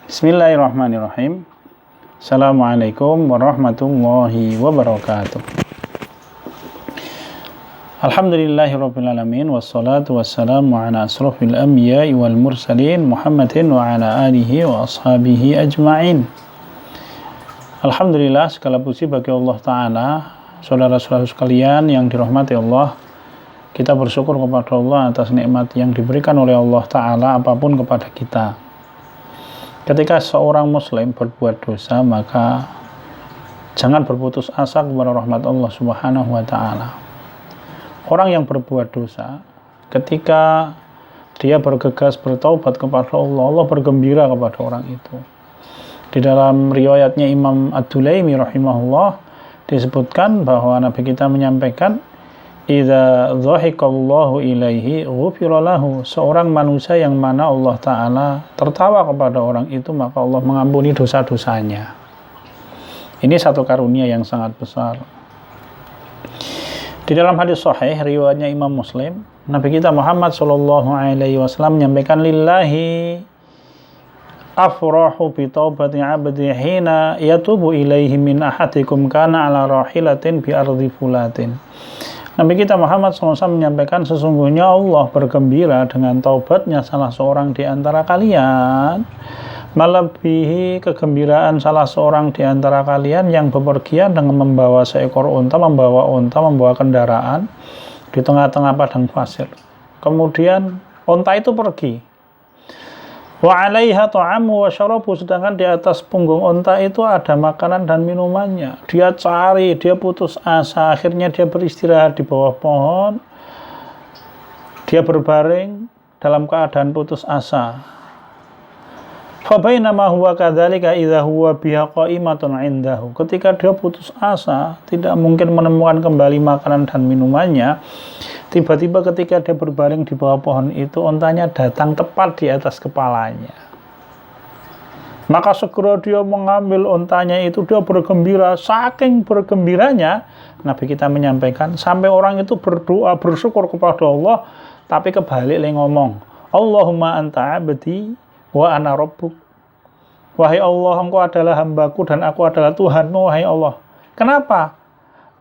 Bismillahirrahmanirrahim. Assalamualaikum warahmatullahi wabarakatuh. Alhamdulillahirrabbilalamin. Wassalatu wassalamu ala asrafil anbiya'i wal mursalin Muhammadin wa ala alihi wa ashabihi ajma'in. Alhamdulillah, segala puji bagi Allah Ta'ala. Saudara-saudara sekalian yang dirahmati Allah, kita bersyukur kepada Allah atas nikmat yang diberikan oleh Allah Ta'ala apapun kepada kita. Ketika seorang muslim berbuat dosa, maka jangan berputus asa kepada rahmat Allah Subhanahu wa Ta'ala. Orang yang berbuat dosa, ketika dia bergegas bertaubat kepada Allah, Allah bergembira kepada orang itu. Di dalam riwayatnya Imam Ad-Dulaimi rahimahullah disebutkan bahwa Nabi kita menyampaikan, idza dhahikallahu ilaihi ghufira lahu. Seorang manusia yang mana Allah Ta'ala tertawa kepada orang itu, maka Allah mengampuni dosa-dosanya. Ini satu karunia yang sangat besar. Di dalam hadis sahih riwayatnya Imam Muslim, Nabi kita Muhammad SAW menyampaikan, lillahi afrahu bi taubati 'abdi hina yatubu ilaihi min ahadikum kana ala rahilatin bi ardi fulatin. Nabi kita Muhammad SAW menyampaikan, sesungguhnya Allah bergembira dengan taubatnya salah seorang di antara kalian, melebihi kegembiraan salah seorang di antara kalian yang bepergian dengan membawa seekor unta, membawa kendaraan di tengah-tengah padang pasir. Kemudian unta itu pergi. Wa 'alaiha ta'amu wa syarabu, sedangkan di atas punggung unta itu ada makanan dan minumannya. Dia cari, dia putus asa, akhirnya dia beristirahat di bawah pohon. Dia berbaring dalam keadaan putus asa. Fa bainama huwa kadzalika idza huwa biha qa'imatun 'indahu. Ketika dia putus asa, tidak mungkin menemukan kembali makanan dan minumannya. Tiba-tiba ketika dia berbaring di bawah pohon itu, untanya datang tepat di atas kepalanya. Maka segera dia mengambil untanya itu, dia bergembira. Saking bergembiranya, Nabi kita menyampaikan, sampai orang itu berdoa, bersyukur kepada Allah, tapi kebalik ngomong, Allahumma anta abdi wa ana rabbuk. Wahai Allah, engkau adalah hambaku dan aku adalah Tuhanmu, wahai Allah. Kenapa?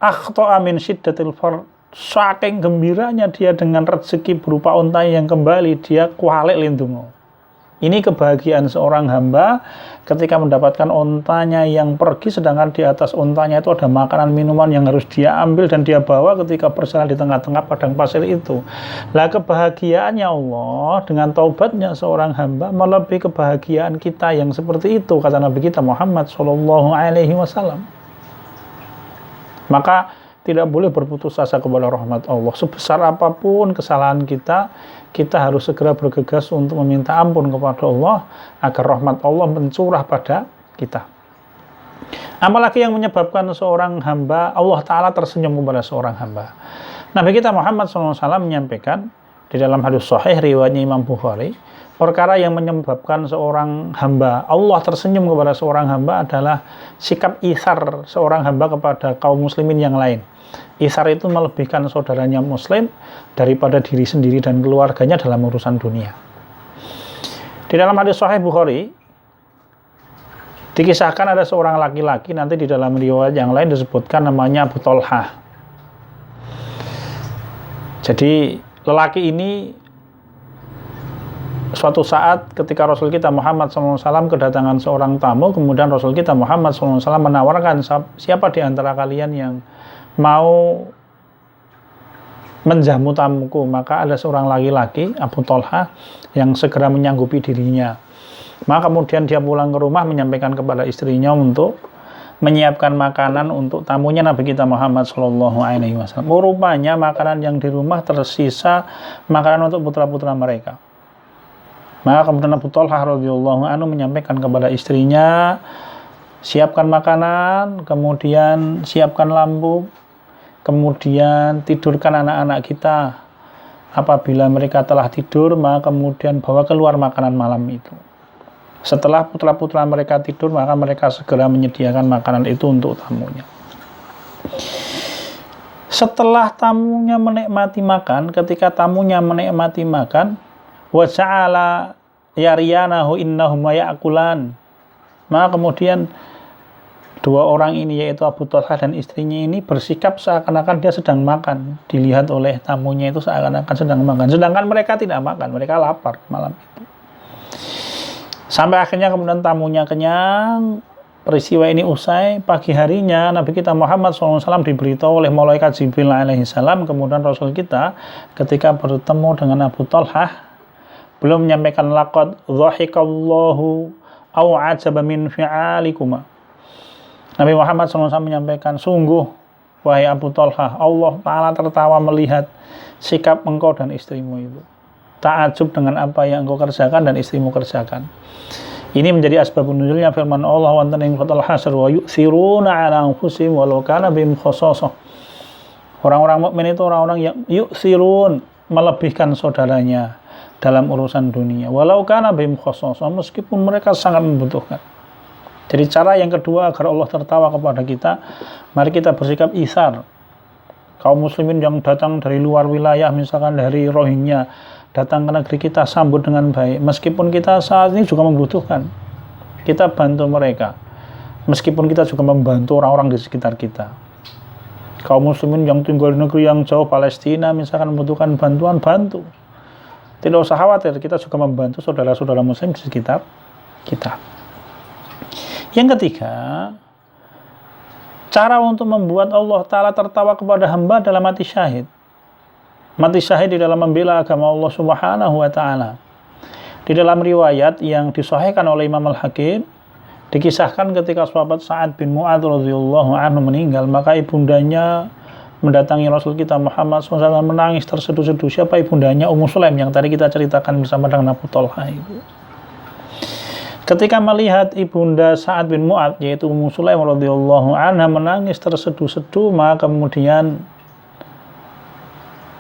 Akhta'a min syiddatil fard. Saking gembiranya dia dengan rezeki berupa unta yang kembali, dia kualik lindungo. Ini kebahagiaan seorang hamba ketika mendapatkan untanya yang pergi, sedangkan di atas untanya itu ada makanan minuman yang harus dia ambil dan dia bawa ketika berjalan di tengah-tengah padang pasir itu. Lah, kebahagiaannya Allah dengan taubatnya seorang hamba melebihi kebahagiaan kita yang seperti itu, kata Nabi kita Muhammad SAW. Maka tidak boleh berputus asa kepada rahmat Allah. Sebesar apapun kesalahan kita, kita harus segera bergegas untuk meminta ampun kepada Allah agar rahmat Allah mencurah pada kita. Apalagi yang menyebabkan seorang hamba, Allah Ta'ala tersenyum kepada seorang hamba. Nabi kita Muhammad SAW menyampaikan di dalam hadis sahih riwayatnya Imam Bukhari, perkara yang menyebabkan seorang hamba, Allah tersenyum kepada seorang hamba adalah sikap itsar seorang hamba kepada kaum muslimin yang lain. Itsar itu melebihkan saudaranya muslim daripada diri sendiri dan keluarganya dalam urusan dunia. Di dalam hadis sahih Bukhari dikisahkan ada seorang laki-laki, nanti di dalam riwayat yang lain disebutkan namanya Abu Thalhah. Jadi lelaki ini suatu saat ketika Rasul kita Muhammad SAW kedatangan seorang tamu, kemudian Rasul kita Muhammad SAW menawarkan, siapa di antara kalian yang mau menjamu tamuku? Maka ada seorang laki-laki, Abu Thalhah, yang segera menyanggupi dirinya. Maka kemudian dia pulang ke rumah menyampaikan kepada istrinya untuk menyiapkan makanan untuk tamunya Nabi kita Muhammad SAW. Rupanya makanan yang di rumah tersisa makanan untuk putra-putra mereka. Maka kemudian Abu Thalhah radhiyallahu anhu menyampaikan kepada istrinya, siapkan makanan, kemudian siapkan lampu, kemudian tidurkan anak-anak kita. Apabila mereka telah tidur, maka kemudian bawa keluar makanan malam itu. Setelah putra-putra mereka tidur, maka mereka segera menyediakan makanan itu untuk tamunya. Setelah tamunya menikmati makan, ketika tamunya menikmati makan, wa ja'ala yariyanahu innahuma ya'kulan. Maka kemudian dua orang ini, yaitu Abu Talha dan istrinya ini, bersikap seakan-akan dia sedang makan. Dilihat oleh tamunya itu seakan-akan sedang makan. Sedangkan mereka tidak makan, mereka lapar malam itu. Sampai akhirnya kemudian tamunya kenyang. Peristiwa ini usai. Pagi harinya Nabi kita Muhammad SAW diberitahu oleh malaikat Jibril alaihissalam. Kemudian Rasul kita ketika bertemu dengan Abu Talha, belum menyampaikan laqad dhahikallahu aw ajaba min fi'alikuma. Nabi Muhammad SAW menyampaikan, sungguh wahai Abu Talha, Allah Ta'ala tertawa melihat sikap engkau dan istrimu itu. Ta'ajub dengan apa yang engkau kerjakan dan istrimu kerjakan. Ini menjadi asbabun nuzulnya firman Allah wonten ing surat Al-Hasyr, wa yu'thiruna 'ala anfusihim walau kana bihim khassasah. Orang-orang mukmin itu orang-orang yang yu'thirun, melebihkan saudaranya dalam urusan dunia, walau kana bihim khassasah, meskipun mereka sangat membutuhkan. Jadi cara yang kedua agar Allah tertawa kepada kita, mari kita bersikap isar. Kaum muslimin yang datang dari luar wilayah, misalkan dari Rohingya, datang ke negeri kita, sambut dengan baik. Meskipun kita saat ini juga membutuhkan, kita bantu mereka. Meskipun kita juga membantu orang-orang di sekitar kita. Kaum muslimin yang tinggal di negeri yang jauh, Palestina misalkan, membutuhkan bantuan, bantu. Tidak usah khawatir, kita juga membantu saudara-saudara muslim di sekitar kita. Yang ketiga, cara untuk membuat Allah Ta'ala tertawa kepada hamba adalah mati syahid. Mati syahid di dalam membela agama Allah Subhanahu wa Ta'ala. Di dalam riwayat yang disahihkan oleh Imam Al-Hakim, dikisahkan ketika sahabat Sa'ad bin Mu'adz radhiyallahu anhu meninggal, maka ibundanya mendatangi Rasul kita Muhammad SAW menangis terseduh-seduh. Siapa ibundanya? Ummu Sulaim yang tadi kita ceritakan bersama dengan Abu Talha itu. Ketika melihat ibunda Sa'ad bin Mu'adz, yaitu Ummu Sulaim radhiyallahu anha, menangis terseduh-seduh, maka kemudian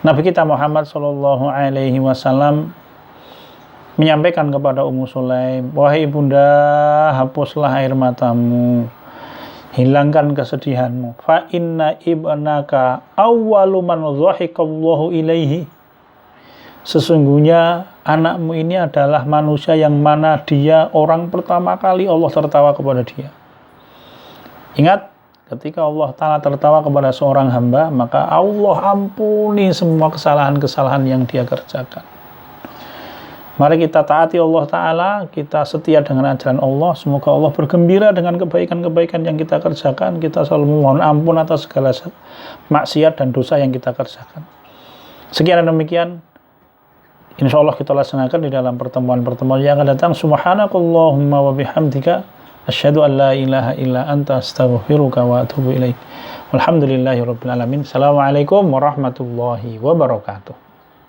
Nabi kita Muhammad sallallahu alaihi wasallam menyampaikan kepada Ummu Sulaim, wahai ibunda, hapuslah air matamu, hilangkan kesedihanmu. Fa inna ibnaka awwalu man dhahikallahu ilaihi. Sesungguhnya anakmu ini adalah manusia yang mana dia orang pertama kali Allah tertawa kepada dia. Ingat, ketika Allah Ta'ala tertawa kepada seorang hamba, maka Allah ampuni semua kesalahan-kesalahan yang dia kerjakan. Mari kita taati Allah Ta'ala, kita setia dengan ajaran Allah. Semoga Allah bergembira dengan kebaikan-kebaikan yang kita kerjakan. Kita selalu memohon ampun atas segala maksiat dan dosa yang kita kerjakan. Sekian dan demikian, insya Allah kita laksanakan di dalam pertemuan-pertemuan yang akan datang. Subhanakallahumma wa bihamdika asyhadu an la ilaha illa anta astaghfiruka wa atubu ilaik. Walhamdulillahi rabbil alamin. Assalamualaikum warahmatullahi wabarakatuh.